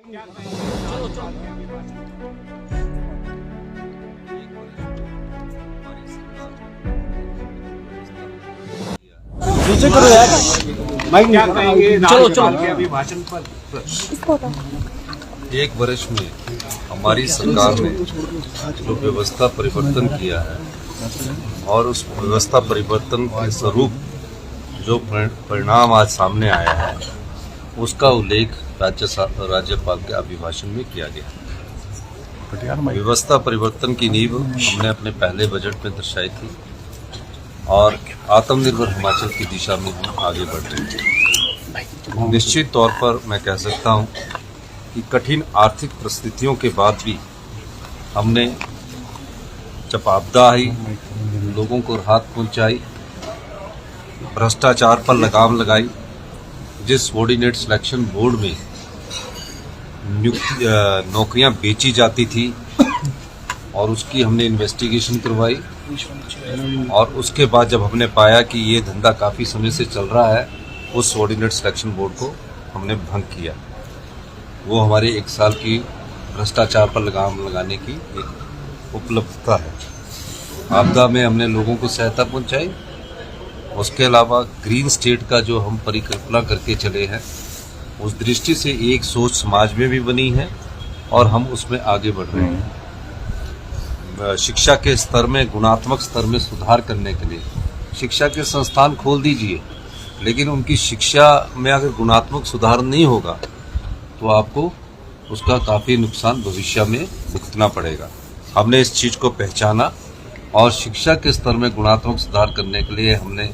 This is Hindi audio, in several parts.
नीचे करो यार, माइक क्या कहेंगे राज्यपाल के अभिभाषण पर? एक वर्ष में हमारी सरकार ने जो व्यवस्था परिवर्तन किया है और उस व्यवस्था परिवर्तन के स्वरूप जो परिणाम आज सामने आया है उसका उल्लेख राज्यपाल के अभिभाषण में किया गया। व्यवस्था परिवर्तन की नींव हमने अपने पहले बजट में दर्शाई थी और आत्मनिर्भर हिमाचल की दिशा में हम आगे बढ़ रहे हैं। निश्चित तौर पर मैं कह सकता हूं कि कठिन आर्थिक परिस्थितियों के बाद भी हमने जब आपदा आई लोगों को राहत पहुंचाई, भ्रष्टाचार पर लगाम लगाई, जिस सबॉर्डिनेट सिलेक्शन बोर्ड में नौकरियां बेची जाती थी और उसकी हमने इन्वेस्टिगेशन करवाई और उसके बाद जब हमने पाया कि ये धंधा काफ़ी समय से चल रहा है, उस सबॉर्डिनेट सिलेक्शन बोर्ड को हमने भंग किया। वो हमारे 1 साल की भ्रष्टाचार पर लगाम लगाने की एक उपलब्धता है। आपदा में हमने लोगों को सहायता पहुंचाई। उसके अलावा ग्रीन स्टेट का जो हम परिकल्पना करके चले हैं उस दृष्टि से एक सोच समाज में भी बनी है और हम उसमें आगे बढ़ रहे हैं। शिक्षा के स्तर में, गुणात्मक स्तर में सुधार करने के लिए शिक्षा के संस्थान खोल दीजिए, लेकिन उनकी शिक्षा में अगर गुणात्मक सुधार नहीं होगा तो आपको उसका काफ़ी नुकसान भविष्य में भुगतना पड़ेगा। हमने इस चीज़ को पहचाना और शिक्षा के स्तर में गुणात्मक सुधार करने के लिए हमने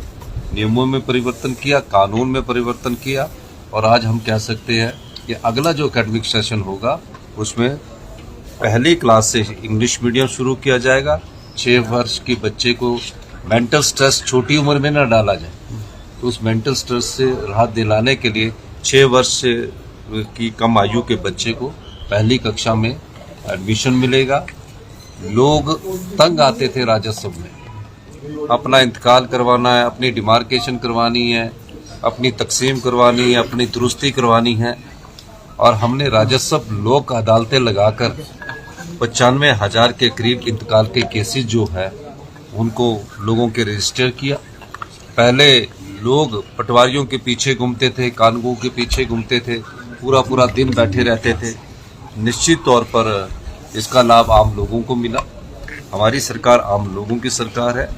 नियमों में परिवर्तन किया, कानून में परिवर्तन किया और आज हम कह सकते हैं कि अगला जो एकेडमिक सेशन होगा उसमें पहली क्लास से इंग्लिश मीडियम शुरू किया जाएगा। 6 वर्ष के बच्चे को मेंटल स्ट्रेस छोटी उम्र में न डाला जाए, तो उस मेंटल स्ट्रेस से राहत दिलाने के लिए 6 वर्ष की कम आयु के बच्चे को पहली कक्षा में एडमिशन मिलेगा। लोग तंग आते थे राजस्व में, अपना इंतकाल करवाना है, अपनी डिमार्केशन करवानी है, अपनी तकसीम करवानी है, अपनी दुरुस्ती करवानी है और हमने राजस्व लोक अदालतें लगाकर 95,000 के करीब इंतकाल के केसेस जो है उनको लोगों के रजिस्टर किया। पहले लोग पटवारियों के पीछे घूमते थे, कानूनों के पीछे घूमते थे, पूरा दिन बैठे रहते थे। निश्चित तौर पर इसका लाभ आम लोगों को मिला। हमारी सरकार आम लोगों की सरकार है।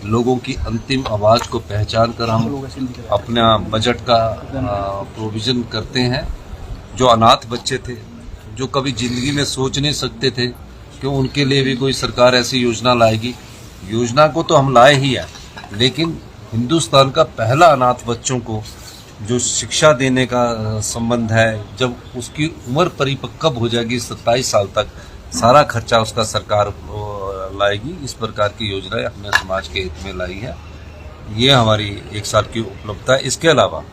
लोगों की अंतिम आवाज़ को पहचान कर हम अपना बजट का प्रोविज़न करते हैं। जो अनाथ बच्चे थे, जो कभी ज़िंदगी में सोच नहीं सकते थे कि उनके लिए भी कोई सरकार ऐसी योजना लाएगी। योजना को तो हम लाए ही हैं, लेकिन हिंदुस्तान का पहला अनाथ बच्चों को जो शिक्षा देने का संबंध है, जब उसकी उम्र परिपक्व हो जाएगी 27 साल तक, सारा खर्चा उसका सरकार लाएगी। इस प्रकार की योजनाएं हमने समाज के हित में लाई है। ये हमारी 1 साल की उपलब्धता है। इसके अलावा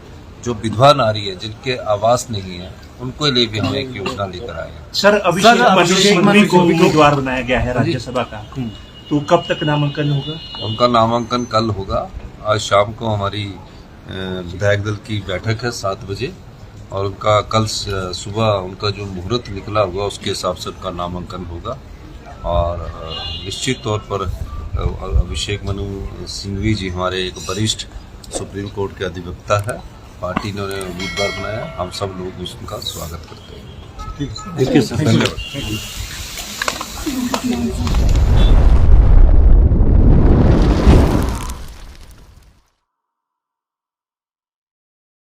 जो विधवा नारी है, जिनके आवास नहीं है, उनको लिए भी हम एक योजना लेकर आए हैं। सर, अभिषेक मनु को उम्मीदवार बनाया गया है राज्यसभा का, तो कब तक नामांकन होगा? उनका नामांकन कल होगा। आज शाम को हमारी विधायक दल की बैठक है 7 बजे और उनका कल सुबह उनका जो मुहूर्त निकला हुआ उसके हिसाब से उनका नामांकन होगा। और निश्चित तौर पर अभिषेक मनु सिंघवी जी हमारे एक वरिष्ठ सुप्रीम कोर्ट के अधिवक्ता है। पार्टी ने उन्हें उम्मीदवार बनाया। हम सब लोग उसका स्वागत करते हैं। धन्यवाद।